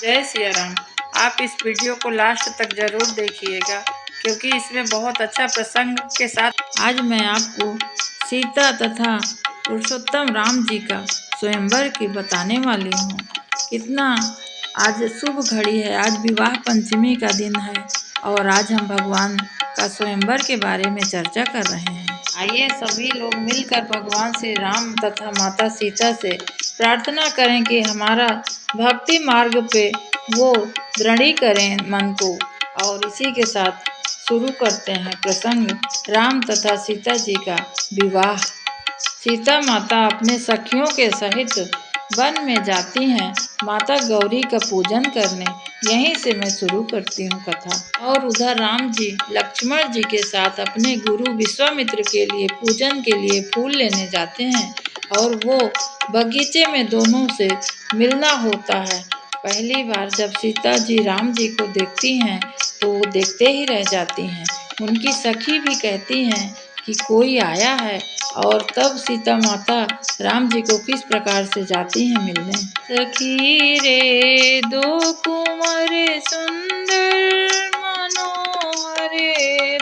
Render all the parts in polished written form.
जय सिया राम। आप इस वीडियो को लास्ट तक जरूर देखिएगा क्योंकि इसमें बहुत अच्छा प्रसंग के साथ आज मैं आपको सीता तथा पुरुषोत्तम राम जी का स्वयंवर की बताने वाली हूँ। कितना आज शुभ घड़ी है, आज विवाह पंचमी का दिन है और आज हम भगवान का स्वयंवर के बारे में चर्चा कर रहे हैं। आइए सभी लोग मिलकर भगवान श्री राम तथा माता सीता से प्रार्थना करें कि हमारा भक्ति मार्ग पे वो दृढ़ी करें मन को। और इसी के साथ शुरू करते हैं प्रसंग राम तथा सीता जी का विवाह। सीता माता अपने सखियों के सहित वन में जाती हैं माता गौरी का पूजन करने। यहीं से मैं शुरू करती हूँ कथा। और उधर राम जी लक्ष्मण जी के साथ अपने गुरु विश्वामित्र के लिए पूजन के लिए फूल लेने जाते हैं और वो बगीचे में दोनों से मिलना होता है। पहली बार जब सीता जी राम जी को देखती हैं तो वो देखते ही रह जाती हैं। उनकी सखी भी कहती हैं कि कोई आया है। और तब सीता माता राम जी को किस प्रकार से जाती हैं मिलने। सखी रे दो कुंवर सुंदर मनोहर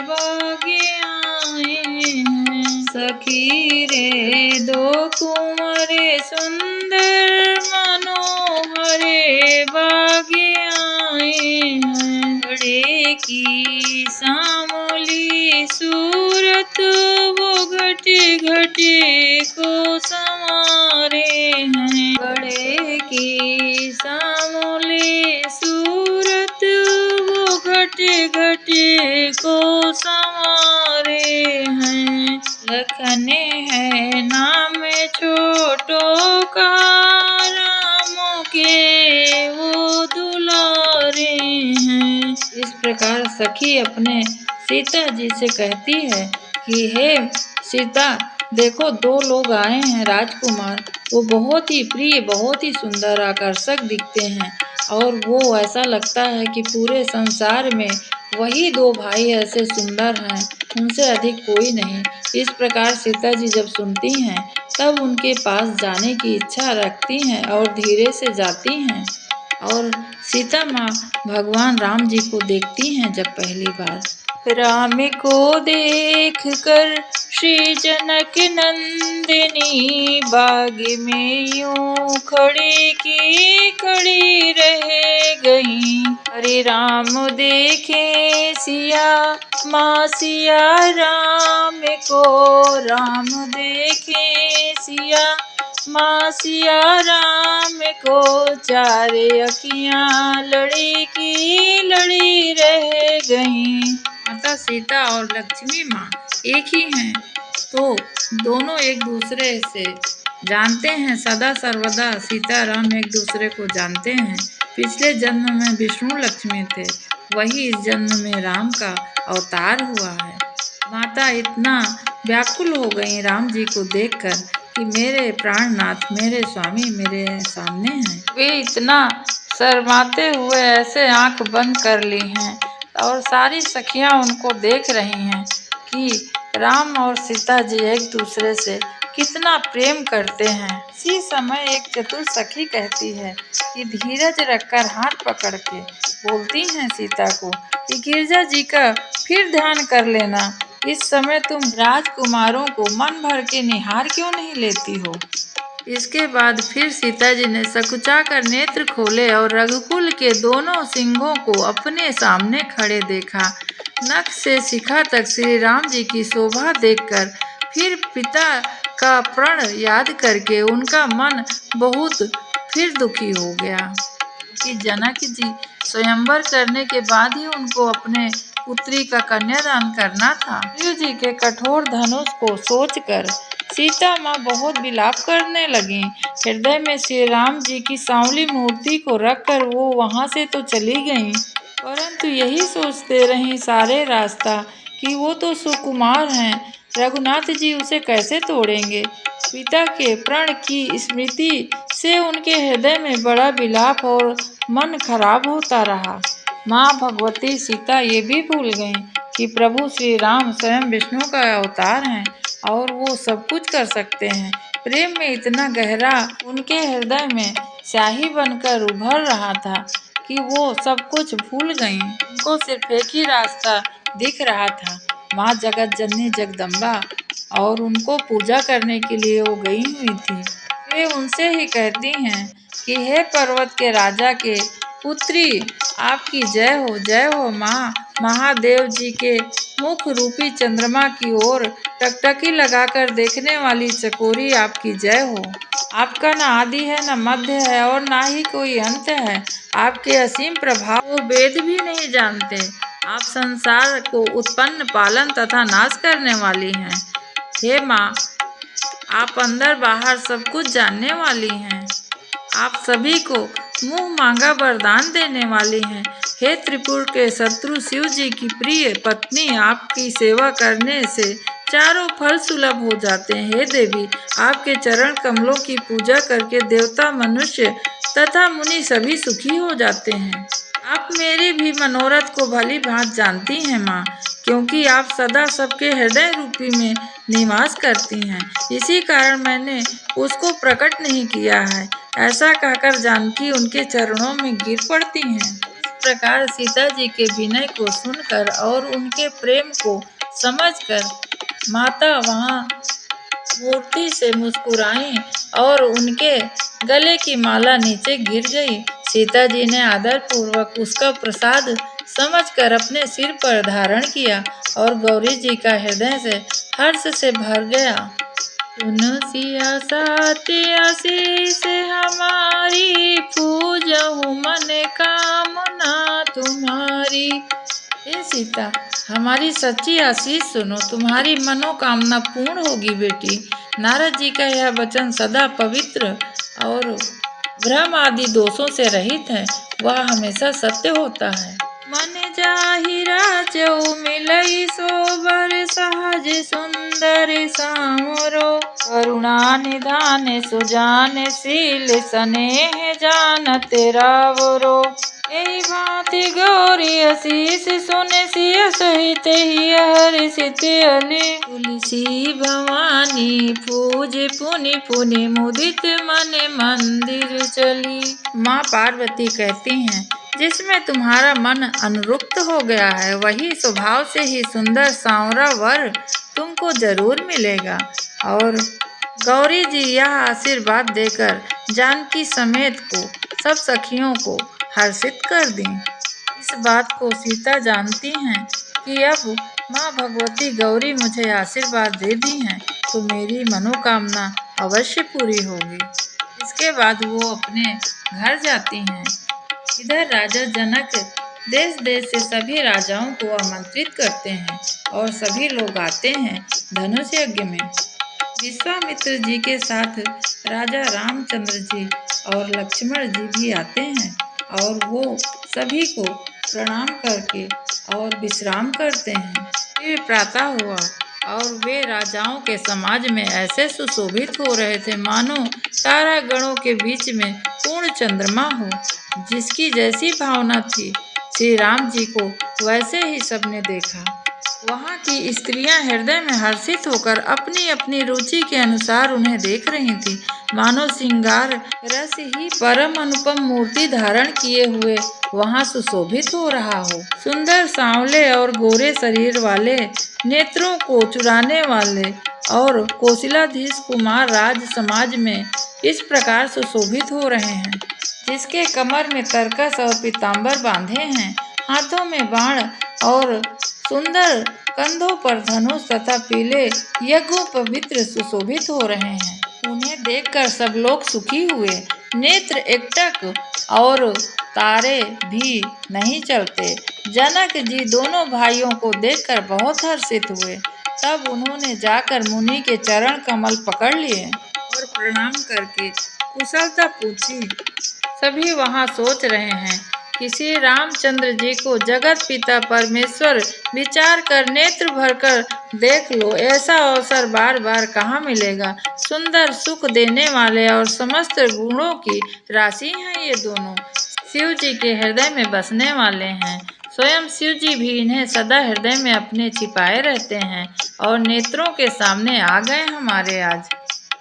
बागे आए हैं। सखी रे दो कुंवर सुंदर मनोहर बागे आए हैं। बड़े की सामोली सूरत वो घटे घटे को संवारे हैं। बड़े की सामोली सूरत वो घटे घटे को संवारे हैं। लखने है नाम छोटो का राम के वो दुलारे हैं। इस प्रकार सखी अपने सीता जी से कहती है कि हे सीता, देखो दो लोग आए हैं राजकुमार। वो बहुत ही प्रिय, बहुत ही सुंदर, आकर्षक दिखते हैं और वो ऐसा लगता है कि पूरे संसार में वही दो भाई ऐसे सुंदर हैं, उनसे अधिक कोई नहीं। इस प्रकार सीता जी जब सुनती हैं तब उनके पास जाने की इच्छा रखती हैं और धीरे से जाती हैं। और सीता माँ भगवान राम जी को देखती हैं जब पहली बार। राम को देख कर श्री जनक नंदिनी बाग में यूं खड़ी की खड़ी रह गई। हरे राम देखे सिया माँ सिया राम को। राम देखे सिया माँ सिया राम को। चारे अखियाँ लड़ी की लड़ी रह गईं। माता सीता और लक्ष्मी माँ एक ही हैं तो दोनों एक दूसरे से जानते हैं। सदा सर्वदा सीता राम एक दूसरे को जानते हैं। पिछले जन्म में विष्णु लक्ष्मी थे, वही इस जन्म में राम का अवतार हुआ है। माता इतना व्याकुल हो गई राम जी को देखकर कि मेरे प्राणनाथ, मेरे स्वामी मेरे सामने हैं। वे इतना शर्माते हुए ऐसे आंख बंद कर ली हैं और सारी सखियां उनको देख रही हैं कि राम और सीता जी एक दूसरे से कितना प्रेम करते हैं। इसी समय एक चतुर सखी कहती है कि धीरज रखकर हाथ पकड़ के बोलती हैं सीता को कि गिरजा जी का फिर ध्यान कर लेना। इस समय तुम राजकुमारों को मन भर के निहार क्यों नहीं लेती हो। इसके बाद फिर सीता जी ने सकुचा कर नेत्र खोले और रघुकुल के दोनों सिंहों को अपने सामने खड़े देखा। नख से शिखा तक श्री राम जी की शोभा देखकर फिर पिता का प्रण याद करके उनका मन बहुत फिर दुखी हो गया कि जनक जी स्वयंवर करने के बाद ही उनको अपने पुत्री का कन्यादान करना था। शिव जी के कठोर धनुष को सोचकर सीता माँ बहुत विलाप करने लगी। हृदय में श्री राम जी की सांवली मूर्ति को रखकर वो वहाँ से तो चली गईं, परंतु यही सोचते रहीं सारे रास्ता कि वो तो सुकुमार हैं, रघुनाथ जी उसे कैसे तोड़ेंगे। पिता के प्रण की स्मृति से उनके हृदय में बड़ा विलाप और मन खराब होता रहा। माँ भगवती सीता ये भी भूल गईं कि प्रभु श्री राम स्वयं विष्णु का अवतार हैं और वो सब कुछ कर सकते हैं। प्रेम में इतना गहरा उनके हृदय में स्याही बनकर उभर रहा था कि वो सब कुछ भूल गईं। उनको सिर्फ एक ही रास्ता दिख रहा था, माँ जगत जननी जगदम्बा, और उनको पूजा करने के लिए वो गई हुई थी। वे उनसे ही कहती हैं कि हे पर्वत के राजा के पुत्री, आपकी जय हो माँ। महादेव जी के मुख रूपी चंद्रमा की ओर टकटकी लगाकर देखने वाली चकोरी, आपकी जय हो। आपका न आदि है, न मध्य है, और ना ही कोई अंत है। आपके असीम प्रभाव को वेद भी नहीं जानते। आप संसार को उत्पन्न, पालन तथा नाश करने वाली हैं। हे माँ, आप अंदर बाहर सब कुछ जानने वाली हैं। आप सभी को मुंह मांगा वरदान देने वाली हैं। हे त्रिपुर के शत्रु शिव जी की प्रिय पत्नी, आपकी सेवा करने से चारों फल सुलभ हो जाते हैं। हे देवी, आपके चरण कमलों की पूजा करके देवता, मनुष्य तथा मुनि सभी सुखी हो जाते हैं। आप मेरे भी मनोरथ को भली भांति जानती हैं माँ, क्योंकि आप सदा सबके हृदय रूपी में निवास करती हैं। इसी कारण मैंने उसको प्रकट नहीं किया है। ऐसा कहकर जानकी उनके चरणों में गिर पड़ती हैं। इस प्रकार सीता जी के विनय को सुनकर और उनके प्रेम को समझकर माता वहाँ मूर्ति से मुस्कुराई और उनके गले की माला नीचे गिर गई। सीता जी ने आदर पूर्वक उसका प्रसाद समझकर अपने सिर पर धारण किया और गौरी जी का हृदय से हर्ष से भर गया। तुलसिया साथी आशीष हमारी, पूजहु मन कामना तुम्हारी। हे सीता, हमारी सच्ची आशीष सुनो, तुम्हारी मनोकामना पूर्ण होगी बेटी। नारद जी का यह वचन सदा पवित्र और भ्रम आदि दोषों से रहित है। वह हमेशा सत्य होता है। मन जाहिरा जो मिलई सोबर, सहज सुंदर सामरो। करुणा निधान सुजान शील, स्नेह जानत रावरो। एहि भांति गौरी आशीष सुन, सिय सहित ही हर्षित अली। तुलसी भवानी पूज पुनि पुनि, मुदित मन मंदिर चली। माँ पार्वती कहती हैं, जिसमें तुम्हारा मन अनुरुक्त हो गया है, वही स्वभाव से ही सुंदर सांवरा वर तुमको जरूर मिलेगा। और गौरी जी यह आशीर्वाद देकर जानकी समेत को सब सखियों को हर्षित कर दी। इस बात को सीता जानती हैं कि अब माँ भगवती गौरी मुझे आशीर्वाद दे दी हैं, तो मेरी मनोकामना अवश्य पूरी होगी। इसके बाद वो अपने घर जाती हैं। इधर राजा जनक देश देश से सभी राजाओं को आमंत्रित करते हैं और सभी लोग आते हैं धनुष यज्ञ में। विश्वामित्र जी के साथ राजा रामचंद्र जी और लक्ष्मण जी भी आते हैं और वो सभी को प्रणाम करके और विश्राम करते हैं। फिर प्रातः हुआ और वे राजाओं के समाज में ऐसे सुशोभित हो रहे थे मानो तारा गणों के बीच में पूर्ण चंद्रमा हो। जिसकी जैसी भावना थी श्री राम जी को वैसे ही सबने देखा। वहाँ की स्त्रियां हृदय में हर्षित होकर अपनी अपनी रुचि के अनुसार उन्हें देख रही थी, मानो श्रृंगार रस ही परम अनुपम मूर्ति धारण किए हुए वहाँ सुशोभित हो रहा हो। सुंदर सांवले और गोरे शरीर वाले, नेत्रों को चुराने वाले और कौशलाधीश कुमार राज समाज में इस प्रकार सुशोभित हो रहे हैं। जिसके कमर में तरकस और पीताम्बर बांधे हैं, हाथों में बाण और सुंदर कंधों पर धनुष तथा पीले यज्ञों पवित्र सुशोभित हो रहे हैं। उन्हें देखकर सब लोग सुखी हुए। नेत्र एकटक और तारे भी नहीं चलते। जनक जी दोनों भाइयों को देखकर बहुत हर्षित हुए। तब उन्होंने जाकर मुनि के चरण कमल पकड़ लिए और प्रणाम करके कुशलता पूछी। सभी वहाँ सोच रहे हैं कि श्री रामचंद्र जी को जगत पिता परमेश्वर विचार कर नेत्र भरकर देख लो, ऐसा अवसर बार बार कहाँ मिलेगा। सुंदर सुख देने वाले और समस्त गुणों की राशि हैं ये दोनों। शिव जी के हृदय में बसने वाले हैं। स्वयं शिव जी भी इन्हें सदा हृदय में अपने छिपाए रहते हैं और नेत्रों के सामने आ गए हमारे आज।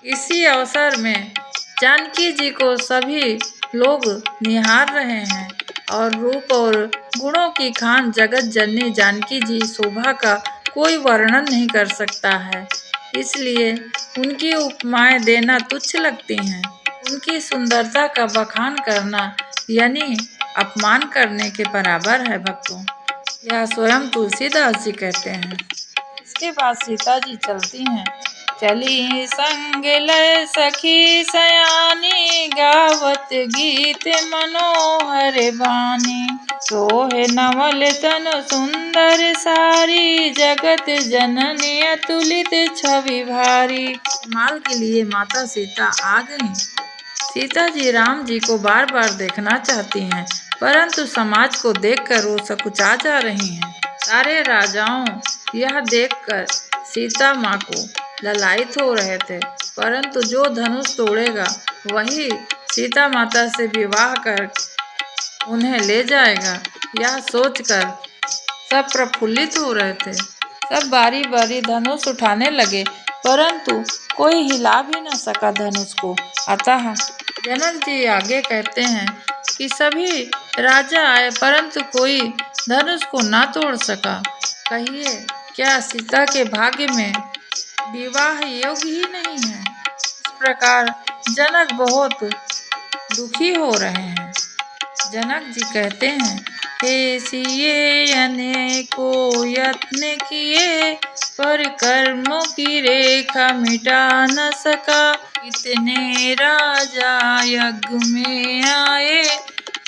इसी अवसर में जानकी जी को सभी लोग निहार रहे हैं। और रूप और गुणों की खान जगत जननी जानकी जी शोभा का कोई वर्णन नहीं कर सकता है, इसलिए उनकी उपमाएं देना तुच्छ लगती हैं। उनकी सुंदरता का बखान करना यानी अपमान करने के बराबर है भक्तों। यह स्वयं तुलसीदास जी कहते हैं। इसके बाद सीता जी चलती हैं। चली संग लय सखी सयानी, गावत गीत मनोहर बानी। सोहे नवल तनु सुंदर सारी, जगत जननी अतुलित छवि भारी। माल के लिए माता सीता आ गईं। सीता जी राम जी को बार बार देखना चाहती हैं, परंतु समाज को देखकर वो सकुचा जा रही हैं। सारे राजाओं यह देखकर सीता माँ को ललायित हो रहे थे, परंतु जो धनुष तोड़ेगा वही सीता माता से विवाह कर उन्हें ले जाएगा, यह सोचकर सब प्रफुल्लित हो रहे थे। सब बारी बारी धनुष उठाने लगे, परंतु कोई हिला भी न सका धनुष को। अतः जनक जी आगे कहते हैं कि सभी राजा आए, परंतु कोई धनुष को ना तोड़ सका। कहिए क्या सीता के भाग्य में विवाह योग्य ही नहीं है? इस प्रकार जनक बहुत दुखी हो रहे हैं। जनक जी कहते हैं, हे सिए अनेको यत्न किए, पर कर्मों की रेखा मिटा न सका। इतने राजा यज्ञ में आए,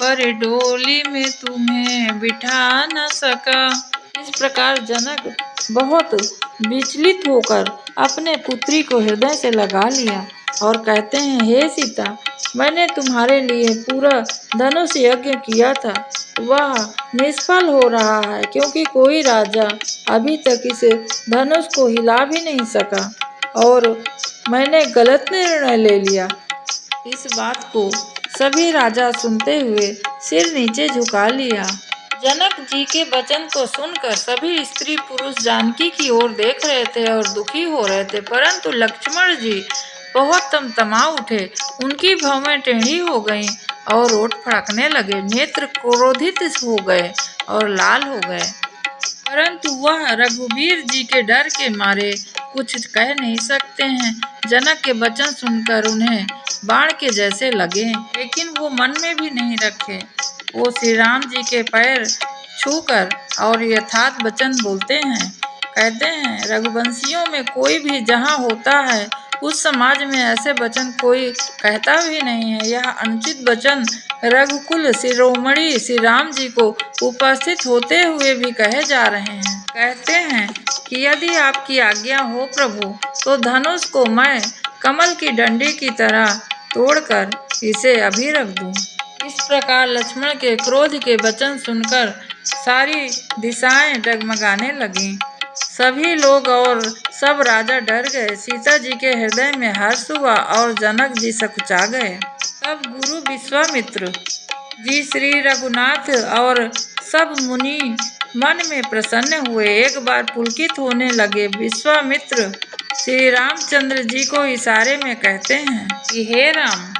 पर डोली में तुम्हें बिठा न सका। इस प्रकार जनक बहुत विचलित होकर अपने पुत्री को हृदय से लगा लिया और कहते हैं, हे सीता, मैंने तुम्हारे लिए पूरा धनुष यज्ञ किया था, वह निष्फल हो रहा है, क्योंकि कोई राजा अभी तक इस धनुष को हिला भी नहीं सका और मैंने गलत निर्णय ले लिया। इस बात को सभी राजा सुनते हुए सिर नीचे झुका लिया। जनक जी के वचन को सुनकर सभी स्त्री पुरुष जानकी की ओर देख रहे थे और दुखी हो रहे थे, परंतु लक्ष्मण जी बहुत तमतमा उठे। उनकी भौहें टेढ़ी हो गईं और ओठ फड़कने लगे, नेत्र क्रोधित हो गए और लाल हो गए, परंतु वह रघुवीर जी के डर के मारे कुछ कह नहीं सकते हैं। जनक के वचन सुनकर उन्हें बाण के जैसे लगे, लेकिन वो मन में भी नहीं रखे। वो श्री राम जी के पैर छूकर और यथार्थ वचन बोलते हैं। कहते हैं, रघुवंशियों में कोई भी जहाँ होता है उस समाज में ऐसे वचन कोई कहता भी नहीं है। यह अनुचित वचन रघुकुल शिरोमणि श्री राम जी को उपस्थित होते हुए भी कहे जा रहे हैं। कहते हैं कि यदि आपकी आज्ञा हो प्रभु, तो धनुष को मैं कमल की डंडी की तरह तोड़कर इसे अभी रख दूं। इस प्रकार लक्ष्मण के क्रोध के वचन सुनकर सारी दिशाएं डगमगाने लगीं। सभी लोग और सब राजा डर गए। सीता जी के हृदय में हर्ष हुआ और जनक जी सकुचा गए। तब गुरु विश्वामित्र जी श्री रघुनाथ और सब मुनि मन में प्रसन्न हुए, एक बार पुलकित होने लगे। विश्वामित्र श्री रामचंद्र जी को इशारे में कहते हैं कि हे राम,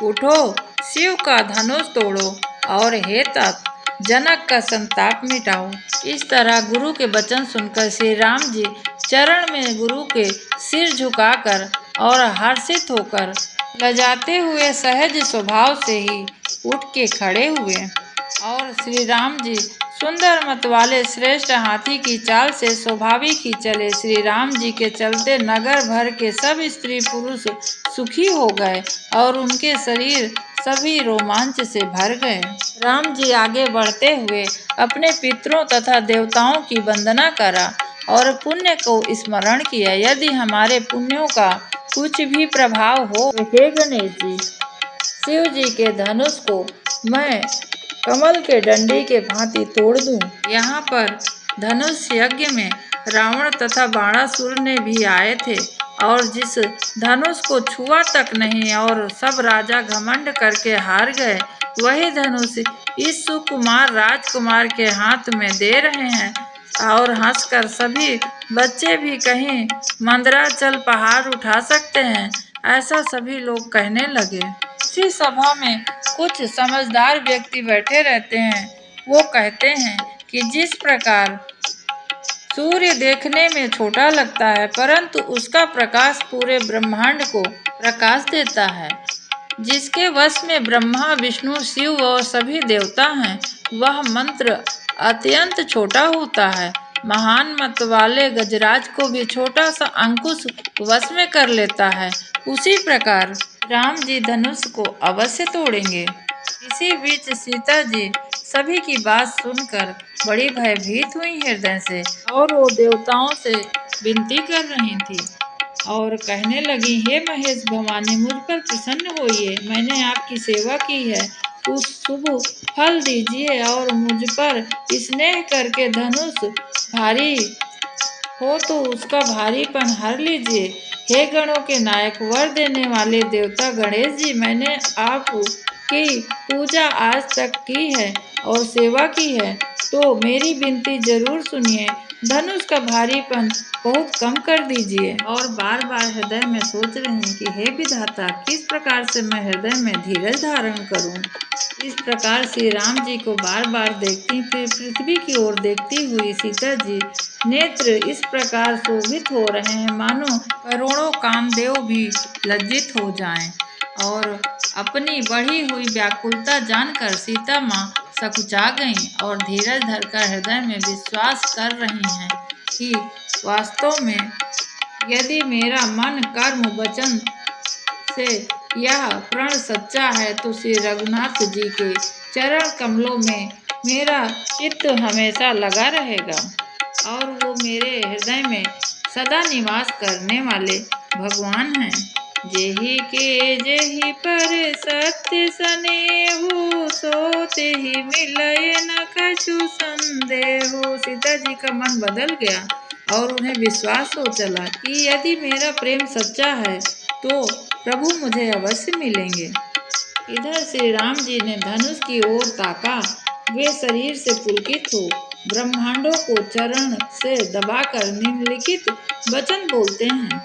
उठो, शिव का धनुष तोड़ो और हे तात, जनक का संताप मिटाओ। इस तरह गुरु के वचन सुनकर श्री राम जी चरण में गुरु के सिर झुकाकर और हर्षित होकर लजाते हुए सहज स्वभाव से ही उठ के खड़े हुए और श्री राम जी सुंदर मत वाले श्रेष्ठ हाथी की चाल से स्वाभाविक ही चले। श्री राम जी के चलते नगर भर के सब स्त्री पुरुष सुखी हो गए और उनके शरीर सभी रोमांच से भर गए। राम जी आगे बढ़ते हुए अपने पितरों तथा देवताओं की वंदना करा और पुण्य को स्मरण किया। यदि हमारे पुण्यों का कुछ भी प्रभाव हो, हे गणेश जी, शिव जी के धनुष को मैं कमल के डंडे के भांति तोड़ दूं। यहाँ पर धनुष यज्ञ में रावण तथा बाणासुर ने भी आए थे और जिस धनुष को छुआ तक नहीं और सब राजा घमंड करके हार गए, वही धनुष इस सुकुमार राजकुमार के हाथ में दे रहे हैं और हंसकर सभी बच्चे भी कहीं मंदराचल पहाड़ उठा सकते हैं, ऐसा सभी लोग कहने लगे। दूसरी सभा में कुछ समझदार व्यक्ति बैठे रहते हैं। वो कहते हैं कि जिस प्रकार सूर्य देखने में छोटा लगता है, परंतु उसका प्रकाश पूरे ब्रह्मांड को प्रकाश देता है। जिसके वश में ब्रह्मा, विष्णु, शिव और सभी देवता हैं, वह मंत्र अत्यंत छोटा होता है। महान मत वाले गजराज को भी छोटा सा अंकुश वश में कर लेता है। उसी प्रकार राम जी धनुष को अवश्य तोड़ेंगे। इसी बीच सीता जी सभी की बात सुनकर बड़ी भयभीत हुई हृदय से, और वो देवताओं से विनती कर रही थी और कहने लगी, हे महेश भवानी, मुझ पर प्रसन्न होइए। मैंने आपकी सेवा की है, उस शुभ फल दीजिए और मुझ पर स्नेह करके धनुष भारी हो तो उसका भारीपन हर लीजिए। हे गणों के नायक, वर देने वाले देवता गणेश जी, मैंने आपकी पूजा आज तक की है और सेवा की है, तो मेरी विनती जरूर सुनिए। धनुष का भारीपन बहुत कम कर दीजिए। और बार बार हृदय में सोच रहे हैं कि हे विधाता, किस प्रकार से मैं हृदय में धीरज धारण करूं। इस प्रकार श्री राम जी को बार बार देखती, फिर पृथ्वी की ओर देखती हुई सीता जी नेत्र इस प्रकार शोभित हो रहे हैं मानो करोड़ों कामदेव भी लज्जित हो जाएं। और अपनी बढ़ी हुई व्याकुलता जानकर सीता माँ सकुचा गईं और धीरज धरकर हृदय में विश्वास कर रही हैं कि वास्तव में यदि मेरा मन, कर्म, वचन से यह प्रण सच्चा है तो श्री रघुनाथ जी के चरण कमलों में मेरा चित्त हमेशा लगा रहेगा और वो मेरे हृदय में सदा निवास करने वाले भगवान हैं। जेहि के जेहि पर सत्य स्नेहु, सोते ही मिलय न कछु संदेहु। सीता जी का मन बदल गया और उन्हें विश्वास हो चला कि यदि मेरा प्रेम सच्चा है तो प्रभु मुझे अवश्य मिलेंगे। इधर श्री राम जी ने धनुष की ओर ताका। वे शरीर से पुलकित हो ब्रह्मांडों को चरण से दबाकर निम्नलिखित वचन बोलते हैं।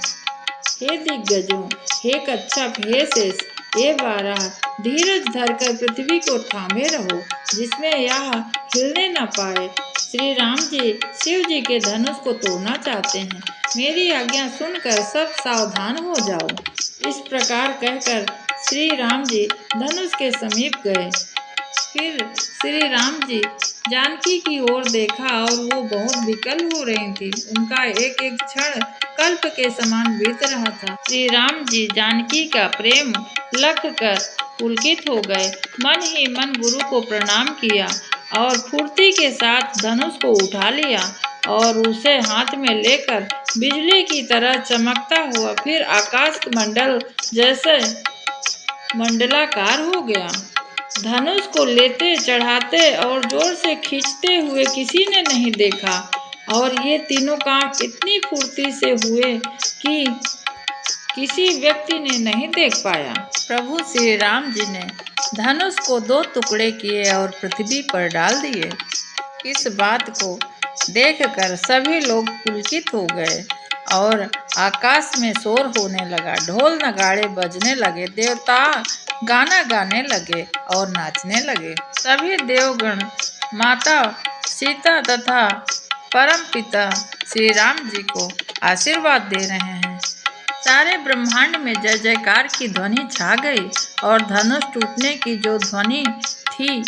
हे दिग्गजों, हे कच्छप, हे शेष, हे बारह, धीरज धरकर पृथ्वी को थामे रहो, जिसमें यह हिलने न पाए। श्री राम जी शिव जी के धनुष को तोड़ना चाहते हैं। मेरी आज्ञा सुनकर सब सावधान हो जाओ। इस प्रकार कहकर श्री राम जी धनुष के समीप गए। फिर श्री राम जी जानकी की ओर देखा और वो बहुत विकल हो रही थी। उनका एक एक क्षण कल्प के समान बीत रहा था। श्री राम जी जानकी का प्रेम लख कर पुलकित हो गए। मन ही मन गुरु को प्रणाम किया और फुर्ती के साथ धनुष को उठा लिया और उसे हाथ में लेकर बिजली की तरह चमकता हुआ फिर आकाश मंडल जैसे मंडलाकार हो गया। धनुष को लेते, चढ़ाते और जोर से खींचते हुए किसी ने नहीं देखा और ये तीनों काम इतनी फुर्ती से हुए कि किसी व्यक्ति ने नहीं देख पाया। प्रभु श्री राम जी ने धनुष को 2 टुकड़े किए और पृथ्वी पर डाल दिए। इस बात को देखकर सभी लोग पुलकित हो गए और आकाश में शोर होने लगा। ढोल नगाड़े बजने लगे, देवता गाना गाने लगे और नाचने लगे। सभी देवगण माता सीता तथा परम पिता श्री राम जी को आशीर्वाद दे रहे हैं। सारे ब्रह्मांड में जय जयकार की ध्वनि छा गई और धनुष टूटने की जो ध्वनि थी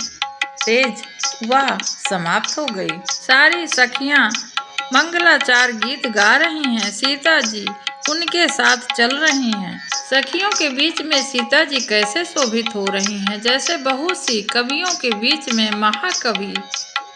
तेज, वह समाप्त हो गई। सारी सखियां मंगलाचार गीत गा रही हैं। सीता जी उनके साथ चल रही हैं। सखियों के बीच में सीता जी कैसे शोभित हो रही हैं, जैसे बहुत सी कवियों के बीच में महाकवि।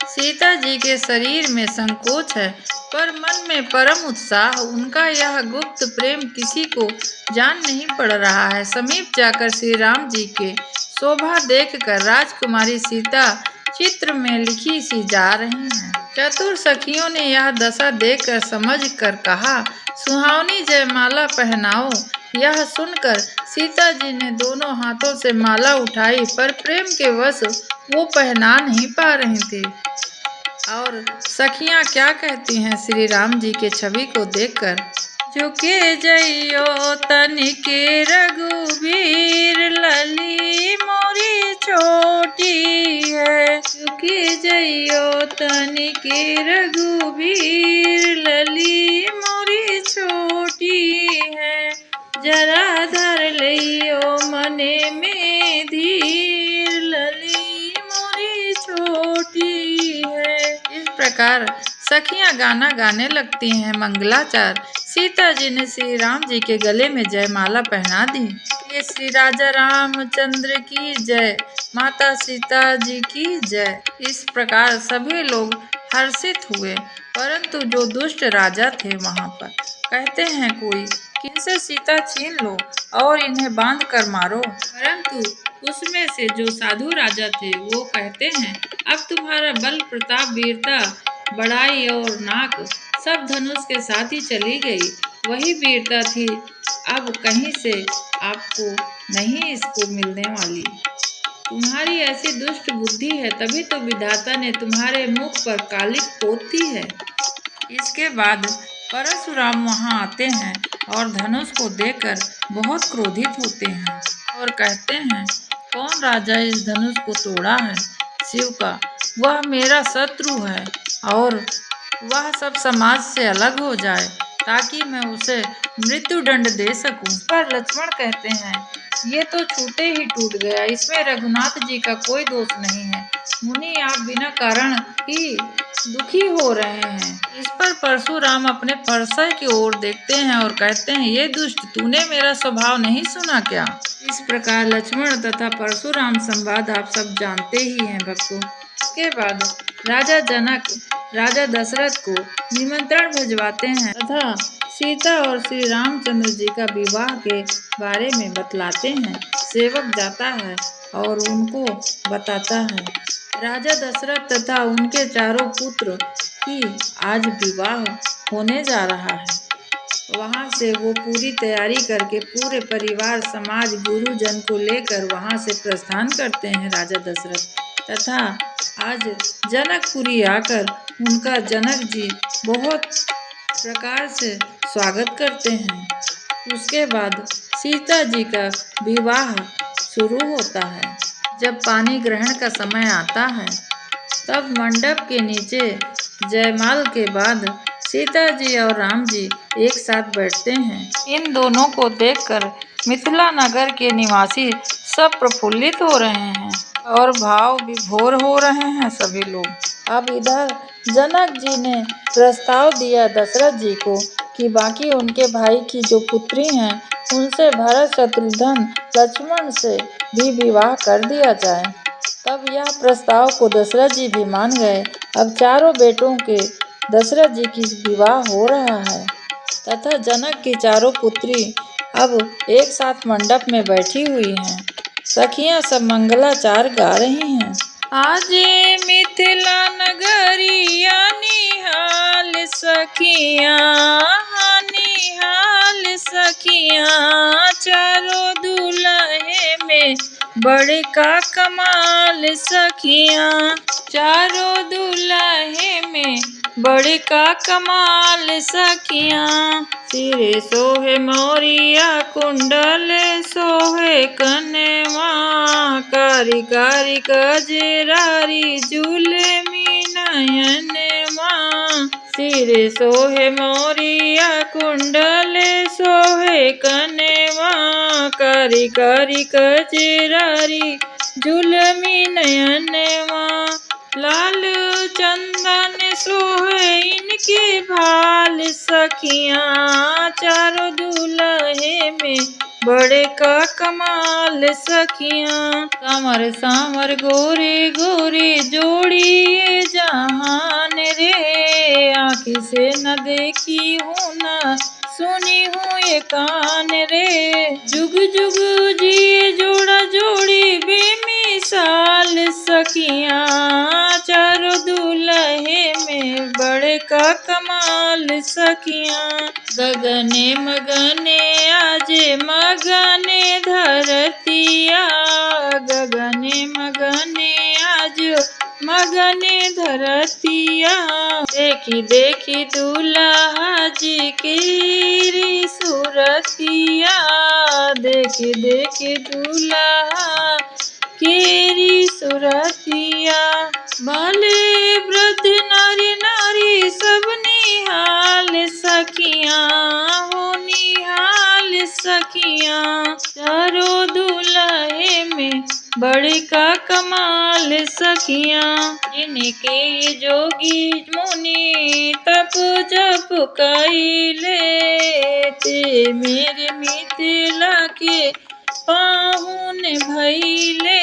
सीता जी के शरीर में संकोच है पर मन में परम उत्साह। उनका यह गुप्त प्रेम किसी को जान नहीं पड़ रहा है। समीप जाकर श्री राम जी के शोभा देखकर राजकुमारी सीता चित्र में लिखी सी जा रही हैं। चतुर सखियों ने यह दशा देखकर समझ कर कहा, सुहावनी जयमाला पहनाओ। यह सुनकर सीता जी ने दोनों हाथों से माला उठाई पर प्रेम के वश वो पहना नहीं पा रही थी। और सखियां क्या कहती हैं श्री राम जी के छवि को देखकर, झुके जइयो तनिके रघुवीर लली तन के रघुबीर, लली मोरी छोटी है, जरा धर लियो मने में धीर, लली मोरी छोटी है। इस प्रकार सखियां गाना गाने लगती हैं मंगलाचार। सीता जी ने श्री राम जी के गले में जयमाला पहना दी। ये श्री राजा रामचंद्र की जय, माता सीता जी की जय। इस प्रकार सभी लोग हर्षित हुए, परंतु जो दुष्ट राजा थे वहां पर कहते हैं कोई कि इनसे सीता छीन लो और इन्हें बांध कर मारो, परंतु उसमें से जो साधु राजा थे वो कहते हैं अब तुम्हारा बल प्रताप वीरता बड़ाई और नाक सब धनुष के साथ ही चली गई, वही वीरता थी अब कहीं से आपको नहीं इसको मिलने वाली। तुम्हारी ऐसी दुष्ट बुद्धि है, तभी तो विधाता ने तुम्हारे मुख पर कालिक पोत दी है। इसके बाद परशुराम वहां आते हैं और धनुष को देखकर बहुत क्रोधित होते हैं और कहते हैं कौन राजा इस धनुष को तोड़ा है? शिव का, वह मेरा शत्रु है और वह सब समाज से अलग हो जाए ताकि मैं उसे मृत्यु दंड दे सकूं। पर लक्ष्मण कहते हैं ये तो छूटे ही टूट गया, इसमें रघुनाथ जी का कोई दोष नहीं है। मुनि आप बिना कारण ही दुखी हो रहे हैं। इस पर परशुराम अपने परसय की ओर देखते हैं और कहते हैं ये दुष्ट, तूने मेरा स्वभाव नहीं सुना क्या? इस प्रकार लक्ष्मण तथा परशुराम संवाद आप सब जानते ही हैं भक्तों। इसके बाद राजा जनक राजा दशरथ को निमंत्रण भिजवाते हैं तथा सीता और श्री रामचंद्र जी का विवाह के बारे में बतलाते हैं। सेवक जाता है और उनको बताता है राजा दशरथ तथा उनके चारों पुत्र की आज विवाह होने जा रहा है। वहां से वो पूरी तैयारी करके पूरे परिवार समाज गुरुजन को लेकर वहां से प्रस्थान करते हैं राजा दशरथ। तथा आज जनकपुरी आकर उनका जनक जी बहुत प्रकार से स्वागत करते हैं। उसके बाद सीता जी का विवाह शुरू होता है। जब पानी ग्रहण का समय आता है तब मंडप के नीचे जयमाल के बाद सीता जी और राम जी एक साथ बैठते हैं। इन दोनों को देखकर मिथिला नगर के निवासी सब प्रफुल्लित हो रहे हैं और भाव विभोर हो रहे हैं सभी लोग। अब इधर जनक जी ने प्रस्ताव दिया दशरथ जी को कि बाकी उनके भाई की जो पुत्री हैं उनसे भरत शत्रुघ्न लक्ष्मण से भी विवाह कर दिया जाए। तब यह प्रस्ताव को दशरथ जी भी मान गए। अब चारों बेटों के दशरथ जी की विवाह हो रहा है तथा जनक की चारों पुत्री अब एक साथ मंडप में बैठी हुई हैं। सखियां सब मंगलाचार गा रही हैं। आज मिथिला नगरिया निहाल सखियां, निहाल सखियां, चारों दुल्हे में बड़े का कमाल सखियां, चारों दुल्हे में बड़े का कमाल सखियां। सिरे सोहे मोरिया कुंडल सोहे कनवा, कारी कारी कजरारी जुलमी नयनवा। सिरे सोहे मोरिया कुंडल सोहे कनवा, कारी कारी कजरारी जुलमी नयनवा। लाल चंदन सोहे इनके भाल सखियां, चारों दुल्हे में बड़े का कमाल सखियां। सामर सामर गोरे गोरे जोड़ी जहान रे, आँखी से न देखी हूँ न सुनी हूँ ये कान रे। जुग जुग जिए जोड़ा जोड़ी बेमिसाल सखियां, चारों दुल्हे में बड़े का कमाल सखियां। गगने मगने आज मगने धरतिया, गगने मगने आज मगने धरतिया। देखी देखी दूल्हा जी की सूरतिया, देखी देखी दूल्हा केरी सुरतिया। भले ब्रज सब निहाल सखियाँ हो निहाल सखियाँ। चारों दुल्हे में बड़े का कमाल सखियाँ। जिनके जोगी मुनि तप जप कइले, ते मेरे मिथिला के पाहुन भइले।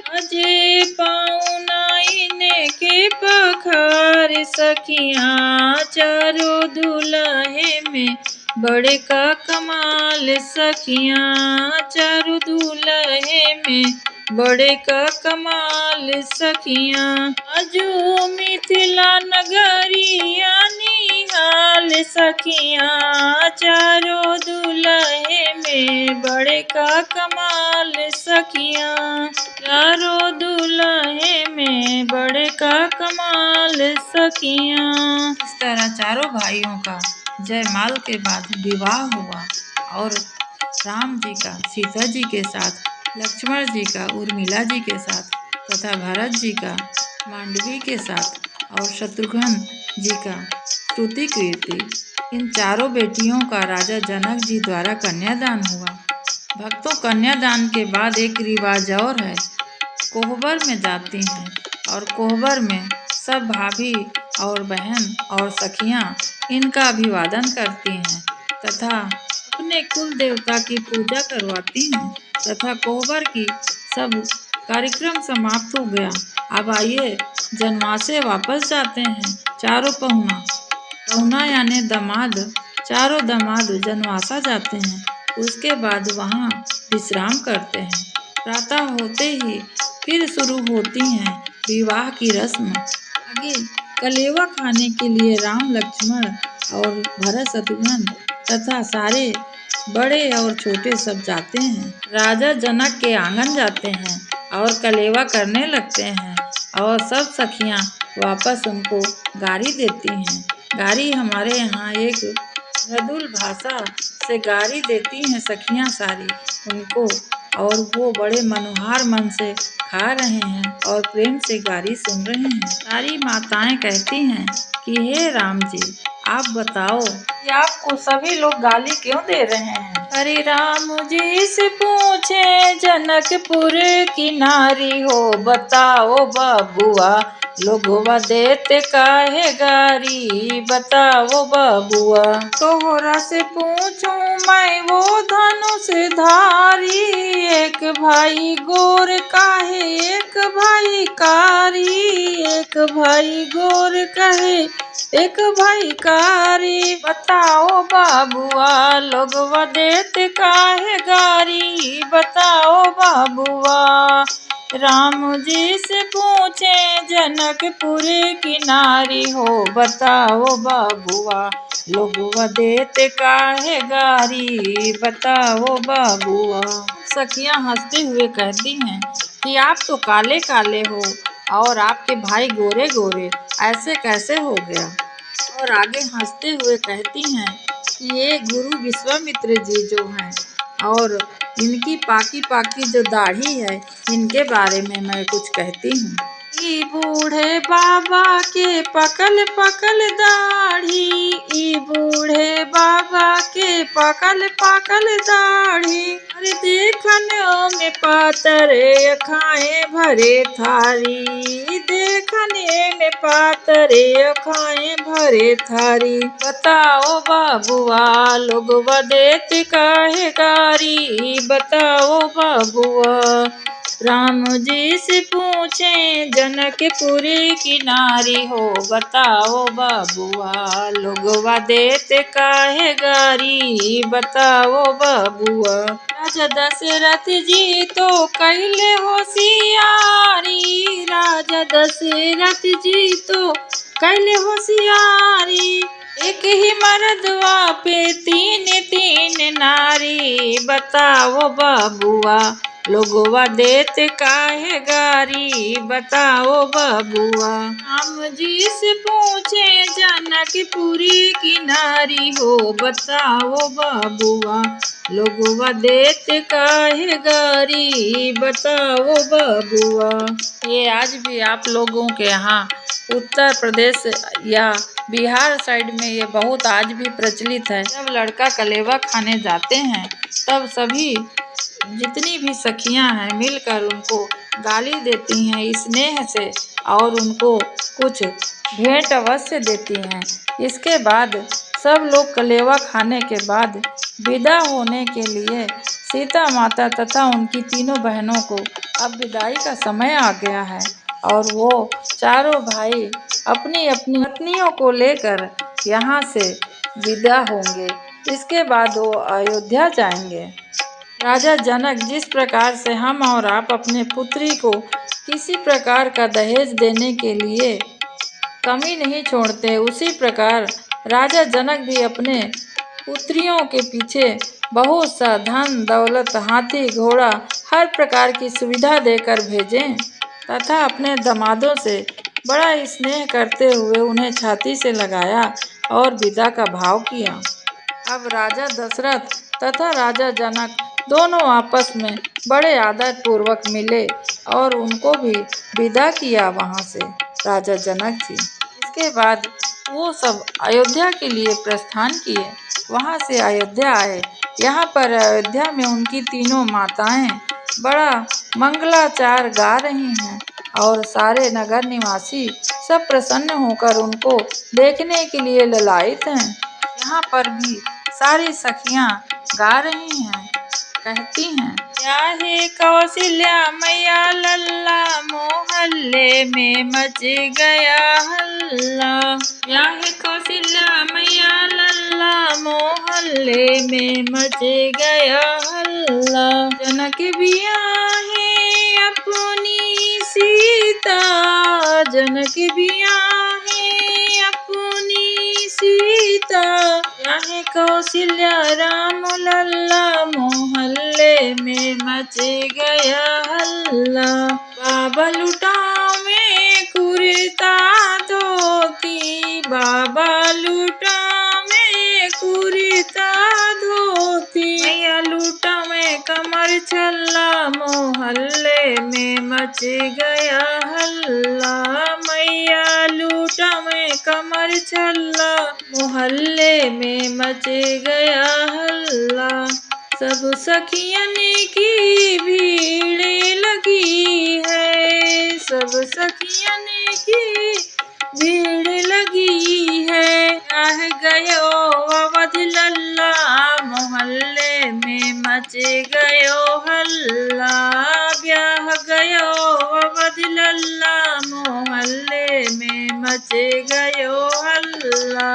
अजे पाहुनाइन के पखार सखियाँ। चारों दुल्हे में बड़े का कमाल सखियाँ। चारों दुल्हे में बड़े का कमाल सखियाँ। अजो मिथिला नगरिया निहाल सखियाँ। चारों दुल्हे में बड़े का कमाल सखियाँ। चारों दुल्हे में बड़े का कमाल सखियाँ। इस तरह चारों भाइयों का जयमाल के बाद विवाह हुआ और राम जी का सीता जी के साथ, लक्ष्मण जी का उर्मिला जी के साथ तथा भरत जी का मांडवी के साथ और शत्रुघ्न जी का स्तुति कीर्ति, इन चारों बेटियों का राजा जनक जी द्वारा कन्यादान हुआ। भक्तों, कन्यादान के बाद एक रिवाज और है। कोहबर में जाती हैं और कोहबर में सब भाभी और बहन और सखियाँ इनका अभिवादन करती हैं तथा अपने कुल देवता की पूजा करवाती हैं तथा कोहबर की सब कार्यक्रम समाप्त हो गया। अब आइए जनवासे वापस जाते हैं। चारों पहुना यानी दामाद, चारों दामाद जनवासा जाते हैं। उसके बाद वहाँ विश्राम करते हैं। प्रातः होते ही फिर शुरू होती हैं विवाह की रस्म। आगे कलेवा खाने के लिए राम लक्ष्मण और भरत शत्रुघ्न तथा सारे बड़े और छोटे सब जाते हैं। राजा जनक के आंगन जाते हैं और कलेवा करने लगते हैं और सब सखियाँ वापस उनको गारी देती हैं। गारी हमारे यहाँ एक मृदुल भाषा से गारी देती हैं सखियाँ सारी उनको, और वो बड़े मनोहार मन से खा रहे हैं और प्रेम से गारी सुन रहे हैं। सारी माताएं कहती हैं कि हे राम जी, आप बताओ कि आपको सभी लोग गाली क्यों दे रहे हैं। अरे राम जी से पूछे जनकपुर की नारी हो, बताओ बाबुआ लोगवा देते काहे गारी, बताओ बाबुआ। तोहरा से पूछूं मैं वो धनुष धारी, एक भाई गोर काहे एक भाई कारी, एक भाई गोर काहे एक भाई कारी, बताओ बाबुआ लोगवा देते काहे गारी, बताओ बाबुआ। राम जी से पूछे जनकपुर की नारी हो, बताओ बाबुआ लोगवा देते काहे गारी, बताओ बाबुआ। सखियाँ हंसते हुए कहती हैं कि आप तो काले काले हो और आपके भाई गोरे गोरे, ऐसे कैसे हो गया। और आगे हंसते हुए कहती हैं कि ये गुरु विश्वामित्र जी जो हैं और इनकी पाकी पाकी जो दाढ़ी है, इनके बारे में मैं कुछ कहती हूँ। ई बूढ़े बाबा के पकल पकल दाढ़ी, ई बूढ़े बाबा के पकल पकल दाढ़ी, अरे देखने में पातरे खाए भरे थारी, देखने में पातरे खाए भरे थारी, बताओ बाबुआ लोगवा देते काहे गारी, बताओ बाबुआ। राम जी से पूछे जनकपुर की नारी हो, बताओ बाबुआ लोगवा देते काहे गारी, बताओ बाबुआ। राजा दशरथ जी तो कैले होशियारी, राजा दशरथ जी तो कैले होशियारी, एक ही मर्दवा पे तीन तीन नारी, बताओ बाबुआ लोगवा देते काहे गारी, बताओ बाबुआ। राम जी से पूछे जनकपुरी की नारी हो, बताओ बाबुआ लोगवा देते काहे गारी, बताओ बाबुआ। ये आज भी आप लोगों के यहाँ उत्तर प्रदेश या बिहार साइड में ये बहुत आज भी प्रचलित है। जब लड़का कलेवा खाने जाते हैं तब सभी जितनी भी सखियां हैं मिलकर उनको गाली देती हैं स्नेह से और उनको कुछ भेंट अवश्य देती हैं। इसके बाद सब लोग कलेवा खाने के बाद विदा होने के लिए सीता माता तथा उनकी तीनों बहनों को अब विदाई का समय आ गया है और वो चारों भाई अपनी अपनी पत्नियों को लेकर यहाँ से विदा होंगे। इसके बाद वो अयोध्या जाएंगे। राजा जनक जिस प्रकार से हम और आप अपने पुत्री को किसी प्रकार का दहेज देने के लिए कमी नहीं छोड़ते, उसी प्रकार राजा जनक भी अपने पुत्रियों के पीछे बहुत सा धन दौलत हाथी घोड़ा हर प्रकार की सुविधा देकर भेजें तथा अपने दामादों से बड़ा स्नेह करते हुए उन्हें छाती से लगाया और विदा का भाव किया। अब राजा दशरथ तथा राजा जनक दोनों आपस में बड़े आदर पूर्वक मिले और उनको भी विदा किया वहाँ से राजा जनक जी। इसके बाद वो सब अयोध्या के लिए प्रस्थान किए। वहाँ से अयोध्या आए। यहाँ पर अयोध्या में उनकी तीनों माताएं बड़ा मंगलाचार गा रही हैं और सारे नगर निवासी सब प्रसन्न होकर उनको देखने के लिए ललायित हैं। यहाँ पर भी सारी सखियाँ गा रही हैं, कहती हैं, क्या है कौशल्या मैया लल्ला मोहल्ले में मच गया हल्ला। क्या है कौशल्या मैया लल्ला मोहल्ले में मच गया हल्ला। जनक बिया है अपनी सीता, जनक बिया है अपनी सीता। क्या है कौशल्या राम लल्ला मोहल्ले में मच गया हल्ला। बाबा लुटाओ में कुर्ता धोती, बाबा लुटाओ में कुर्ता धोती। मैया लूटा में कमर छल्ला मोहल्ले में मच गया हल्ला। मैया लूटा में कमर छल्ला मोहल्ले में मच गया हल्ला। सब सखियन की भीड़ लगी है, सब सखियन की भीड़ लगी है। ब्याह गयो अवध लल्ला मोहल्ले में मच गयो हल्ला। ब्याह गयो अवध लल्ला मोहल्ले में मच गयो हल्ला।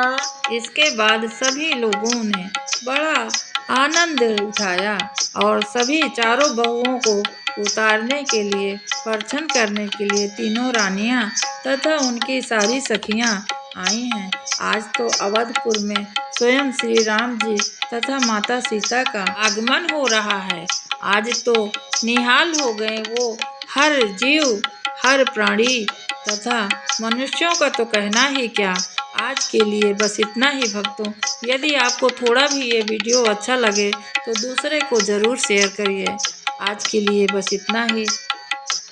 इसके बाद सभी लोगों ने बड़ा आनंद उठाया और सभी चारों बहुओं को उतारने के लिए परछन करने के लिए तीनों रानियां तथा उनकी सारी सखियां आई हैं। आज तो अवधपुर में स्वयं श्री राम जी तथा माता सीता का आगमन हो रहा है। आज तो निहाल हो गए वो हर जीव हर प्राणी तथा मनुष्यों का तो कहना ही क्या। आज के लिए बस इतना ही भक्तों। यदि आपको थोड़ा भी ये वीडियो अच्छा लगे तो दूसरे को ज़रूर शेयर करिए। आज के लिए बस इतना ही।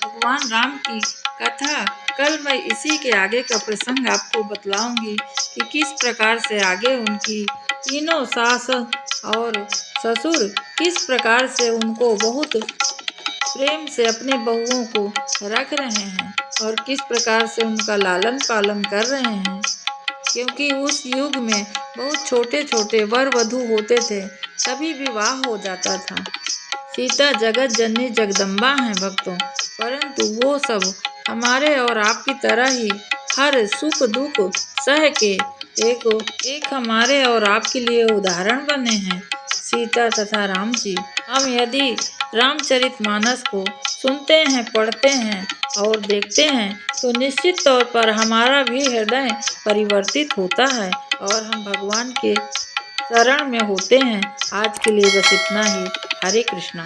भगवान राम की कथा कल मैं इसी के आगे का प्रसंग आपको बतलाऊंगी कि किस प्रकार से आगे उनकी तीनों सास और ससुर किस प्रकार से उनको बहुत प्रेम से अपने बहुओं को रख रहे हैं और किस प्रकार से उनका लालन पालन कर रहे हैं। क्योंकि उस युग में बहुत छोटे छोटे वर वधू होते थे, तभी विवाह हो जाता था। सीता जगत जननी जगदम्बा हैं भक्तों, परंतु वो सब हमारे और आपकी तरह ही हर सुख दुख सह के एक हमारे और आपके लिए उदाहरण बने हैं, सीता तथा राम जी। हम यदि रामचरितमानस को सुनते हैं, पढ़ते हैं और देखते हैं तो निश्चित तौर पर हमारा भी हृदय परिवर्तित होता है और हम भगवान के शरण में होते हैं। आज के लिए बस इतना ही। हरे कृष्णा।